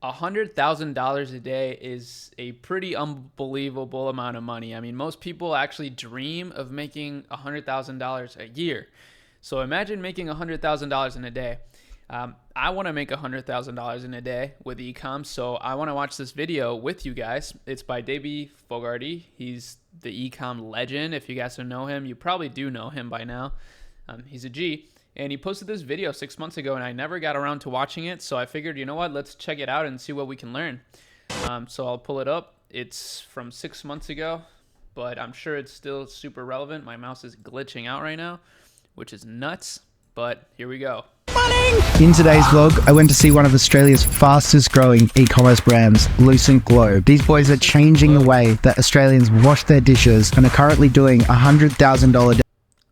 $100,000 a day is a pretty unbelievable amount of money. I mean, most people actually dream of making $100,000 a year. So imagine making $100,000 in a day. I want to make $100,000 in a day with ecom, so I want to watch this video with you guys. It's by Davey Fogarty. He's the ecom legend. If you guys don't know him, you probably do know him by now. He's a G. And he posted this video 6 months ago, and I never got around to watching it. So I figured, you know what, let's check it out and see what we can learn. So I'll pull it up. It's from 6 months ago, but I'm sure it's still super relevant. My mouse is glitching out right now, which is nuts, but here we go. In today's vlog, I went to see one of Australia's fastest growing e-commerce brands, Lucent Globe. These boys are changing the way that Australians wash their dishes and are currently doing $100,000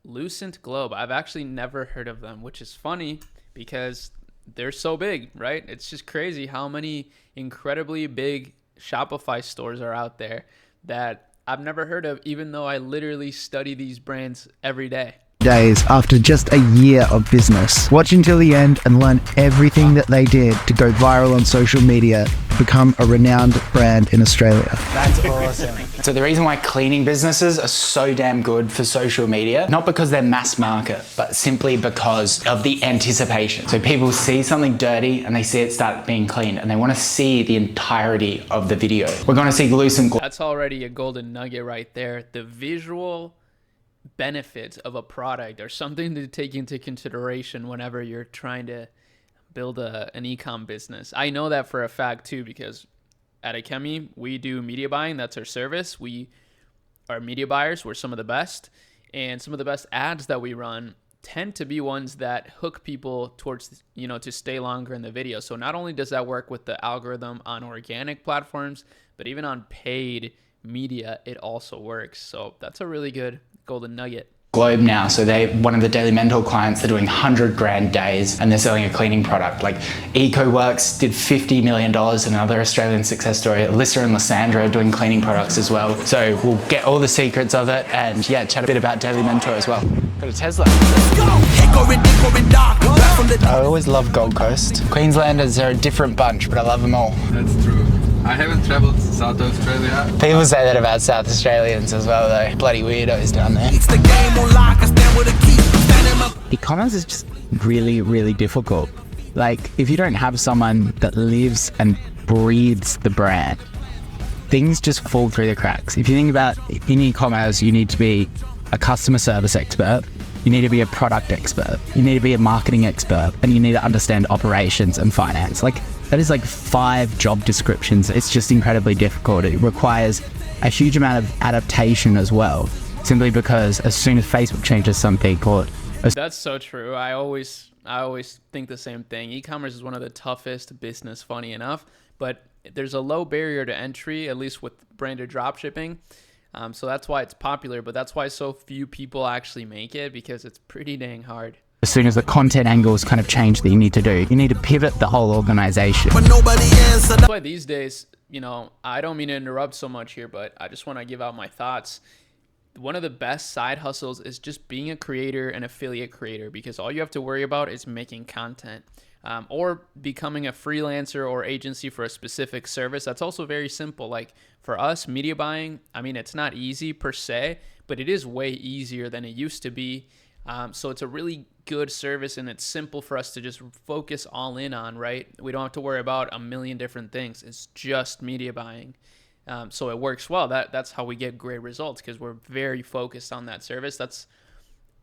Lucent Globe. I've actually never heard of them, which is funny because they're so big, right? It's just crazy how many incredibly big Shopify stores are out there that I've never heard of, even though I literally study these brands every day. days after just a year of business. Watch until the end and learn everything that they did to go viral on social media, become a renowned brand in Australia. That's awesome. So the reason why cleaning businesses are so damn good for social media, not because they're mass market, but simply because of the anticipation. So people see something dirty and they see it start being cleaned and they want to see the entirety of the video. We're going to see Lucent. That's already a golden nugget right there. The visual benefits of a product are something to take into consideration whenever you're trying to build an e-com business. I know that for a fact too, because at Akemi, we do media buying. That's our service. We are media buyers. We're some of the best. And some of the best ads that we run tend to be ones that hook people towards, to stay longer in the video. So not only does that work with the algorithm on organic platforms, but even on paid media, it also works. So that's a really good golden nugget. Globe now, so they're one of the Daily Mentor clients. They're doing 100 grand days and they're selling a cleaning product. Like EcoWorks did $50 million, another Australian success story. Alyssa and Lysandra are doing cleaning products as well. So we'll get all the secrets of it and chat a bit about Daily Mentor as well. Got a Tesla. I always love Gold Coast. Queenslanders are a different bunch, but I love them all. That's true. I haven't traveled to South Australia. People say that about South Australians as well though. Bloody weirdos down there. E-commerce is just really, really difficult. Like, if you don't have someone that lives and breathes the brand, things just fall through the cracks. If you think about in e-commerce, you need to be a customer service expert, you need to be a product expert, you need to be a marketing expert, and you need to understand operations and finance. Like, that is like 5 job descriptions. It's just incredibly difficult. It requires a huge amount of adaptation as well, simply because as soon as Facebook changes something, that's so true. I always think the same thing. E-commerce is one of the toughest business, funny enough, but there's a low barrier to entry, at least with branded dropshipping. So that's why it's popular, but that's why so few people actually make it, because it's pretty dang hard. as soon as the content angles kind of change that you need to do, you need to pivot the whole organization. That's why these days, I don't mean to interrupt so much here, but I just want to give out my thoughts. One of the best side hustles is just being a creator, an affiliate creator, because all you have to worry about is making content, or becoming a freelancer or agency for a specific service. That's also very simple. Like for us, media buying, it's not easy per se, but it is way easier than it used to be. So it's a really good service, and it's simple for us to just focus all in on, right? We don't have to worry about a million different things. It's just media buying. So it works well. That's how we get great results, because we're very focused on that service. That's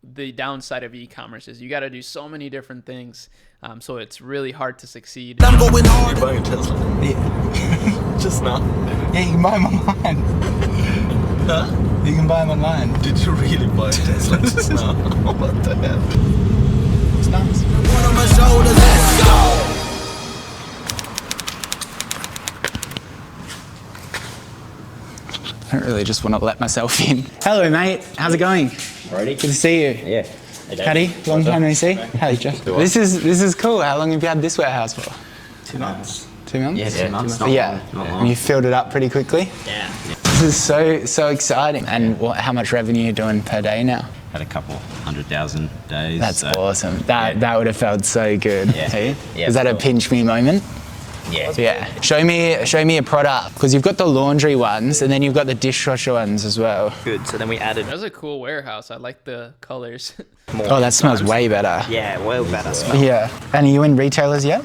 the downside of e-commerce, is you got to do so many different things. So it's really hard to succeed. I'm going hard. You're buying a Tesla? Yeah. Just now? Yeah, you can buy them online. Huh? You can buy them online. Did you really buy a Tesla just now? What the hell? It's nice. On my shoulders, let's go! I don't really just want to let myself in. Hello, mate. How's it going? Ready? Good to see you. Yeah. Paddy, long time no see. Hey, Jeff. This is cool. How long have you had this warehouse for? 2 months. 2 months? Yeah, 2 months. Yeah. Not long. And you filled it up pretty quickly? Yeah. This is so exciting. And how much revenue are you doing per day now? Had a couple 100,000 days. That's awesome. That would have felt so good. Yeah. Hey? Yeah, Is that a cool. pinch me moment? Yeah. Yeah. Show me a product, because you've got the laundry ones and then you've got the dishwasher ones as well. Good. So then we added That's a cool warehouse. I like the colors. more. Oh, that smells way better. Yeah, well better smell. Yeah. And are you in retailers yet?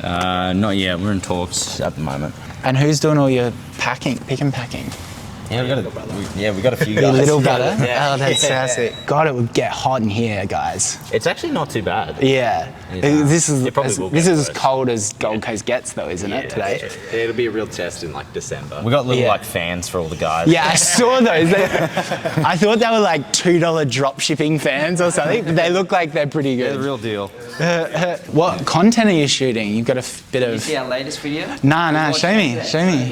Not yet. We're in talks at the moment. And who's doing all your packing, pick and packing? Yeah, we got a few Your guys. little brother? Yeah. Oh, that's sassy. God, it would get hot in here, guys. It's actually not too bad. Yeah. Yeah. This is It probably will this get is as worse. cold as Gold Coast gets, though, isn't it, today? It'll be a real test in like December. We got little Yeah. like fans for all the guys. Yeah, I saw those. I thought they were like $2 drop shipping fans or something, but they look like they're pretty They're good. the real deal. What content are you shooting? You've got a bit of... See our latest video? Nah, show me.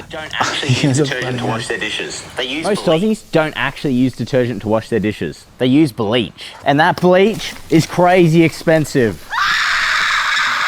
Don't actually use detergent to wash their dishes. They use Most bleach. Aussies don't actually use detergent to wash their dishes. They use bleach. And that bleach is crazy expensive.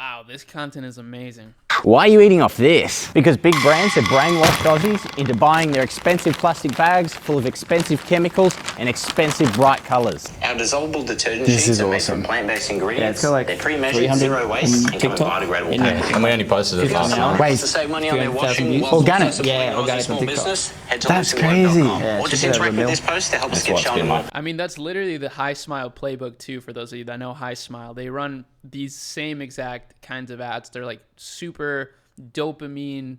Wow, this content is amazing. Why are you eating off this? Because big brands have brainwashed Aussies into buying their expensive plastic bags full of expensive chemicals and expensive bright colours. Our dissolvable detergent This sheets is are made awesome. from plant-based ingredients. it's got like They're pre-measured, 300 zero waste, and come in TikTok. biodegradable Yeah. packaging. And we only posted it last night. Wait, To save money on their 300,000 washing views. while Organic. also supporting Yeah, Aussie organic on small TikTok. business, head to That's lucenwork.com. crazy. Or just check it out, interact with Ramil. this post to help us That's get what's shown been more. like. I mean, that's literally the High Smile playbook too. For those of you that know High Smile, they run these same exact kinds of ads. They're like super dopamine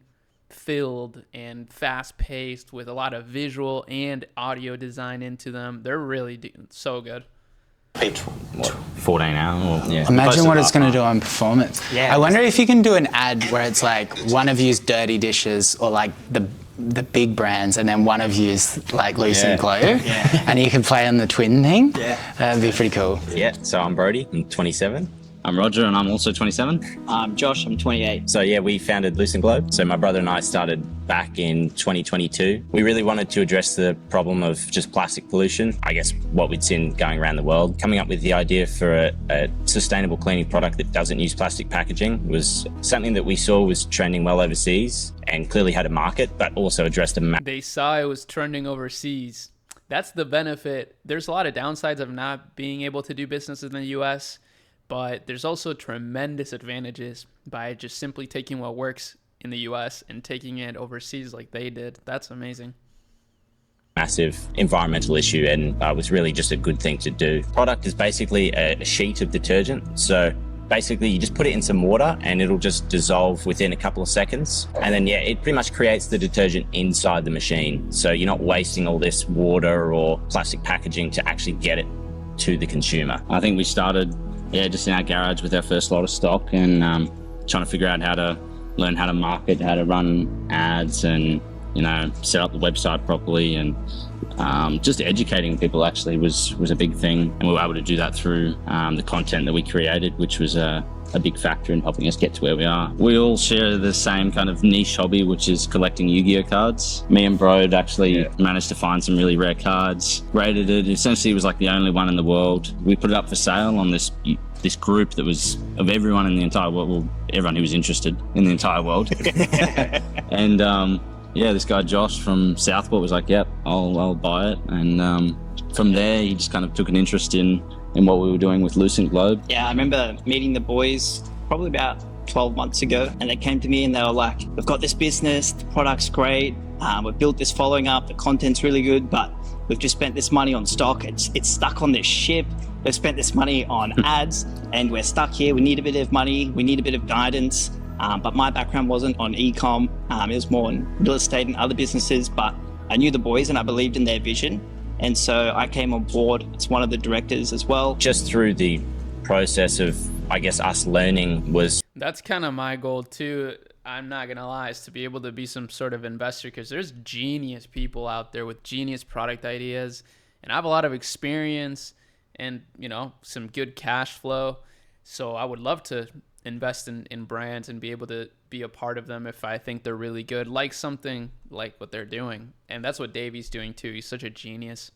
filled and fast paced with a lot of visual and audio design into them. They're really so good. What, 14 hours? Yeah. imagine what it's going to do on performance. Yeah. I wonder if you can do an ad where it's like one of you's dirty dishes or like the big brands, and then one of you's like Lucent Glow, and you can play on the twin thing. Yeah. That'd be pretty cool. Yeah, so I'm Brody, I'm 27. I'm Roger, and I'm also 27. I'm Josh, I'm 28. So yeah, we founded Lucent Globe. So my brother and I started back in 2022. We really wanted to address the problem of just plastic pollution, I guess what we'd seen going around the world. Coming up with the idea for a sustainable cleaning product that doesn't use plastic packaging was something that we saw was trending well overseas and clearly had a market, but also addressed a They saw it was trending overseas. That's the benefit. There's a lot of downsides of not being able to do business in the US, but there's also tremendous advantages by just simply taking what works in the US and taking it overseas like they did. That's amazing. massive environmental issue, and was really just a good thing to do. Product is basically a sheet of detergent. So basically you just put it in some water and it'll just dissolve within a couple of seconds. And then, yeah, it pretty much creates the detergent inside the machine. So you're not wasting all this water or plastic packaging to actually get it to the consumer. I think we started, just in our garage with our first lot of stock and trying to figure out how to learn how to market, how to run ads and, set up the website properly, and just educating people actually was a big thing. And we were able to do that through the content that we created, which was a big factor in helping us get to where we are. We all share the same kind of niche hobby, which is collecting Yu-Gi-Oh cards. Me and Brode actually managed to find some really rare cards, rated it. Essentially, it was like the only one in the world. We put it up for sale on this group that was of everyone in the entire world, well, everyone who was interested in the entire world. And this guy Josh from Southport was like, yep, I'll buy it. And from there, he just kind of took an interest in what we were doing with Lucent Globe. Yeah, I remember meeting the boys probably about 12 months ago, and they came to me and they were like, we've got this business, the product's great, we've built this following up, the content's really good, but we've just spent this money on stock, it's stuck on this ship, we've spent this money on ads, and we're stuck here, we need a bit of money, we need a bit of guidance. But my background wasn't on e-com, it was more on real estate and other businesses, but I knew the boys and I believed in their vision. And so I came on board as one of the directors as well. Just through the process of, I guess, us learning was... That's kind of my goal too. I'm not going to lie, is to be able to be some sort of investor, because there's genius people out there with genius product ideas. And I have a lot of experience and, some good cash flow. So I would love to invest in brands and be able to be a part of them if I think they're really good, like something like what they're doing. And that's what Davey's doing too. He's such a genius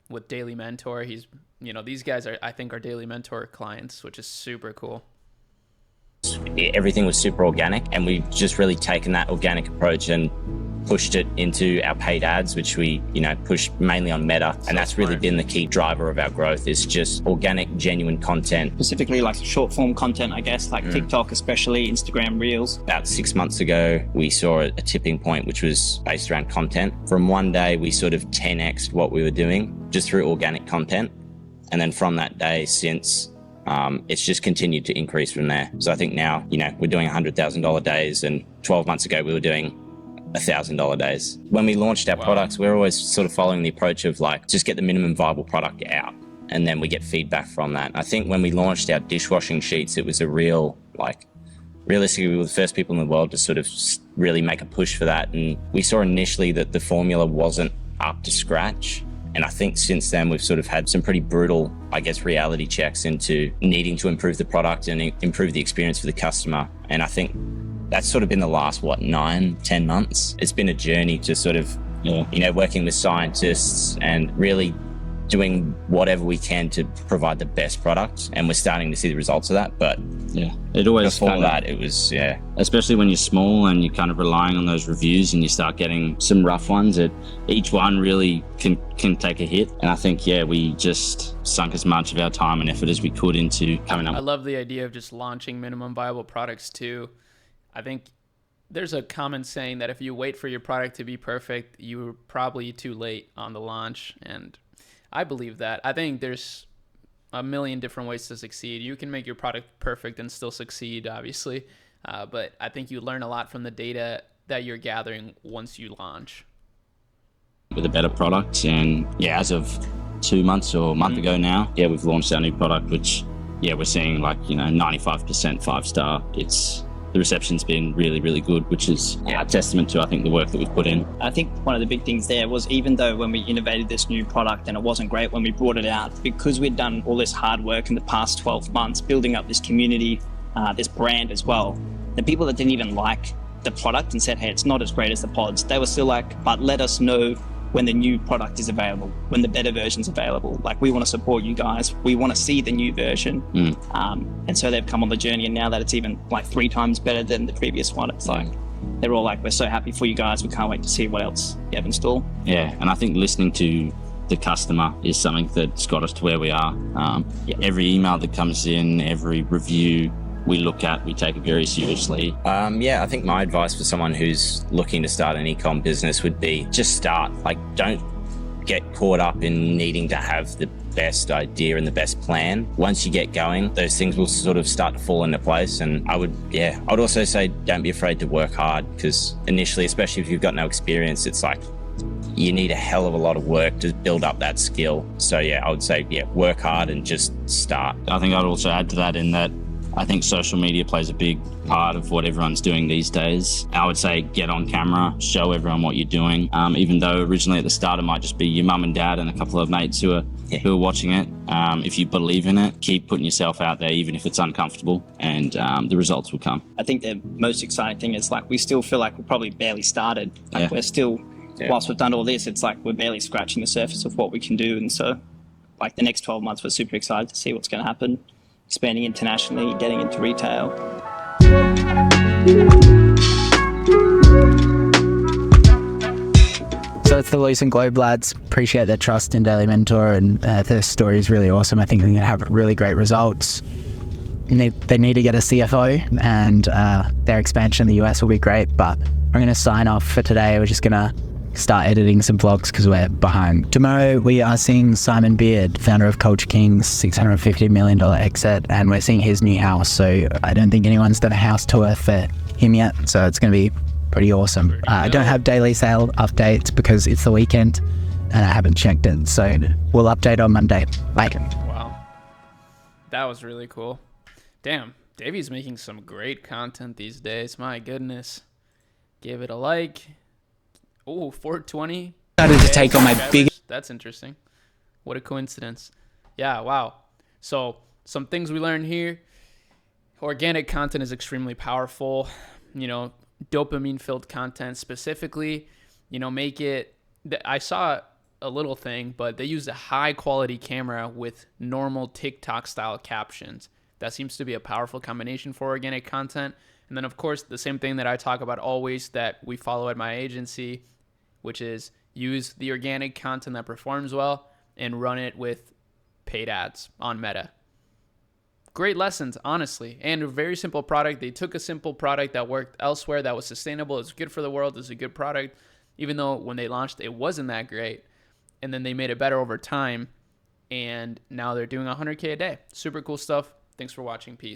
with Daily Mentor. He's, these guys I think are Daily Mentor clients, which is super cool. Everything was super organic, and we've just really taken that organic approach and pushed it into our paid ads, which we, pushed mainly on Meta. And that's really been the key driver of our growth, is just organic, genuine content. Specifically like short form content, I guess, like TikTok, especially Instagram Reels. About 6 months ago, we saw a tipping point, which was based around content. From one day, we sort of 10x'd what we were doing just through organic content. And then from that day since, it's just continued to increase from there. So I think now, we're doing $100,000 days, and 12 months ago we were doing $1,000 days. When we launched our products, we're always sort of following the approach of like, just get the minimum viable product out, and then we get feedback from that. I think when we launched our dishwashing sheets, it was a real, realistically, we were the first people in the world to sort of really make a push for that. And we saw initially that the formula wasn't up to scratch. And I think since then, we've sort of had some pretty brutal, reality checks into needing to improve the product and improve the experience for the customer. And I think that's sort of been the last, 9-10 months. It's been a journey to sort of, working with scientists and really doing whatever we can to provide the best product. And we're starting to see the results of that. But it always before that, it was, especially when you're small and you're kind of relying on those reviews and you start getting some rough ones, each one really can take a hit. And I think, we just sunk as much of our time and effort as we could into coming up. I love the idea of just launching minimum viable products too. I think there's a common saying that if you wait for your product to be perfect, you're probably too late on the launch. And I believe that. I think there's a million different ways to succeed. You can make your product perfect and still succeed, obviously. But I think you learn a lot from the data that you're gathering once you launch. With a better product. And as of 2 months or a month ago now, we've launched our new product, which, we're seeing 95% 5-star. The reception's been really, really good, which is a testament to, I think, the work that we've put in. I think one of the big things there was, even though when we innovated this new product and it wasn't great when we brought it out, because we'd done all this hard work in the past 12 months, building up this community, this brand as well, the people that didn't even like the product and said, hey, it's not as great as the pods, they were still like, but let us know when the new product is available, when the better version's available. We want to support you guys. We want to see the new version. And so they've come on the journey, and now that it's even 3 times better than the previous one, it's they're all we're so happy for you guys. We can't wait to see what else you have in store. And I think listening to the customer is something that's got us to where we are. Every email that comes in, every review we look at, we take it very seriously. I think my advice for someone who's looking to start an e-com business would be just start. Don't get caught up in needing to have the best idea and the best plan. Once you get going, those things will sort of start to fall into place. And I would also say, don't be afraid to work hard, because initially, especially if you've got no experience, it's you need a hell of a lot of work to build up that skill. So I would say, work hard and just start. I think I'd also add to that in that I think social media plays a big part of what everyone's doing these days. I would say get on camera, show everyone what you're doing. Even though originally at the start it might just be your mum and dad and a couple of mates who are watching it. If you believe in it, keep putting yourself out there, even if it's uncomfortable, and the results will come. I think the most exciting thing is we still feel like we're probably barely started. We're still, whilst we've done all this, it's we're barely scratching the surface of what we can do. And so the next 12 months, we're super excited to see what's going to happen. Expanding internationally, getting into retail. So it's the Lucent Globe lads. Appreciate their trust in Daily Mentor, and their story is really awesome. I think they're going to have really great results. They need to get a CFO, and their expansion in the US will be great. But I'm going to sign off for today. We're just going to start editing some vlogs because we're behind. Tomorrow we are seeing Simon Beard, founder of Culture Kings, $650 million exit, and we're seeing his new house. So I don't think anyone's done a house tour for him yet, so it's going to be pretty awesome. I don't have daily sale updates because it's the weekend and I haven't checked it, so we'll update on Monday. Bye. Wow, that was really cool. Damn, Davey's making some great content these days. My goodness. Give it a like. Oh, 420. Started to take on my big... That's interesting. What a coincidence. Yeah, wow. So some things we learned here. Organic content is extremely powerful. Dopamine-filled content specifically. Make it... I saw a little thing, but they used a high-quality camera with normal TikTok-style captions. That seems to be a powerful combination for organic content. And then, of course, the same thing that I talk about always that we follow at my agency, which is use the organic content that performs well and run it with paid ads on Meta. Great lessons, honestly, and a very simple product. They took a simple product that worked elsewhere, that was sustainable, it's good for the world, it's a good product, even though when they launched it wasn't that great. And then they made it better over time, and now they're doing 100K a day. Super cool stuff. Thanks for watching. Peace.